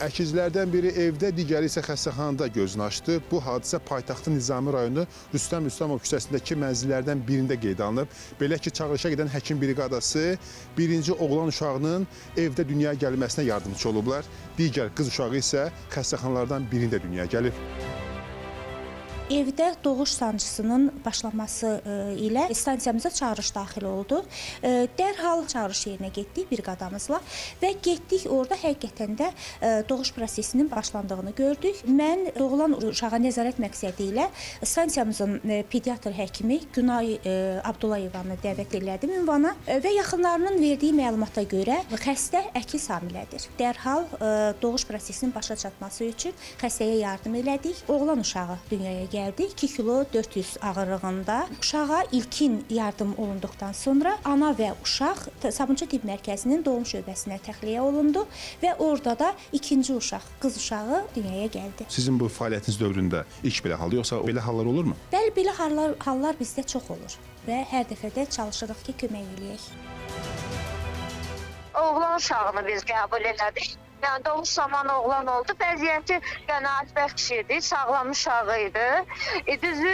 Əkizlərdən biri evdə, digəri isə xəstəxanada gözünü açdı. Bu hadisə paytaxtın Nizami rayonu Rüstəm Rüstəmov küçəsindəki mənzillərdən birində qeydə alınıb. Belə ki, çağırışa gedən həkim briqadası birinci oğlan uşağının evdə dünyaya gəlməsinə yardımçı olublar. Digər qız uşağı isə xəstəxanalardan birində dünyaya gəlib. Evdə doğuş sancısının başlaması ilə stansiyamıza çağırış daxil oldu. Dərhal çağırış yerinə getdik briqadamızla və getdik orada həqiqətən də doğuş prosesinin başlandığını gördük. Mən doğulan uşağa nəzarət məqsədi ilə stansiyamızın pediatr həkimi Günay Abdullayevanı dəvət elədim ünvana və yaxınlarının verdiyi məlumata görə xəstə əkiz hamilədir. Dərhal doğuş prosesinin başa çatması üçün xəstəyə yardım elədik. Oğlan uşağı dünyaya gəldi. 2 kilo 400 ağırlığında. Uşağa ilkin yardım olunduqdan sonra ana və uşaq Sabunçu Tibb Mərkəzinin doğum şöbəsinə təxliyə olundu və orada da ikinci uşaq, qız uşağı dünyaya gəldi. Sizin bu fəaliyyətiniz dövründə ilk belə hal, yoxsa belə hallar olurmu? Bəli, belə hallar bizdə çox olur və hər dəfə də çalışırıq ki, kömək eləyək. Oğlan uşağını biz qəbul elədik. Yəni doğuş zamanı oğlan oldu. Vəziyyəti qənaətbəxş idi, sağlam uşağı idi. Düzü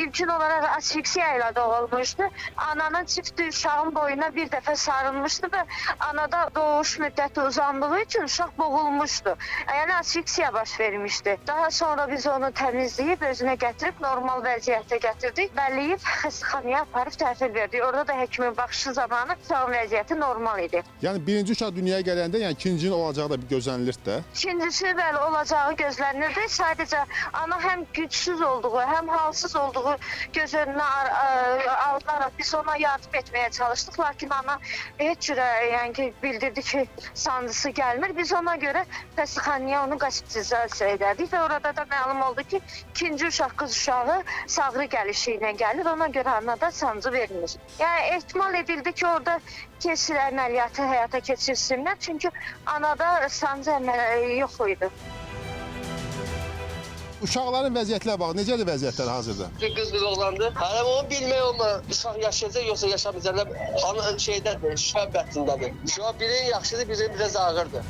ilkin olaraq asfiksiya ilə doğulmuşdu. Ananın çifti uşağın boyuna bir dəfə sarılmışdı və anada doğuş müddəti uzandığı üçün uşaq boğulmuşdu. Yəni asfiksiya baş vermişdi. Daha sonra biz onu təmizləyib özünə gətirib normal vəziyyətə gətirdik. Bəlləyib xəstəxanaya aparıb təhvil verdik. Orada da həkimin baxışı zamanı uşağın vəziyyəti normal idi. Yəni birinci uşaq dünyaya gələndə, yəni ikincinin olacağı da gözlənilir də. İkincisi bəli olacağı gözlənirdi. Sadəcə ana həm gücsüz olduğu, həm halsız olduğu göz önünə alınaraq biz ona yardım etməyə çalışdıq. Lakin ana heç cürə yəni ki, bildirdi ki, sancısı gəlmir. Biz ona görə xəstəxanaya onu hospitalizasiya edərdik və orada da məlum oldu ki, ikinci uşaq qız uşağı sağrı gəlişi ilə gəlir. Ona görə anada sancı verilir. Yəni ehtimal edildi ki, orada kesir əməliyyatı həyata keçirsinlər. Çünki anada sancı yox idi. Uşaqların vəziyyətlə bağlı necədir vəziyyətlər hazırda? Qız oğlandı. Hələm onu bilmək olmur. Uşaq yaşayacaq yoxsa yaşamayacaq. Şeydədir, şübhə bəttindədir. Şu an biri yaxşıdır, biri biraz ağırdır.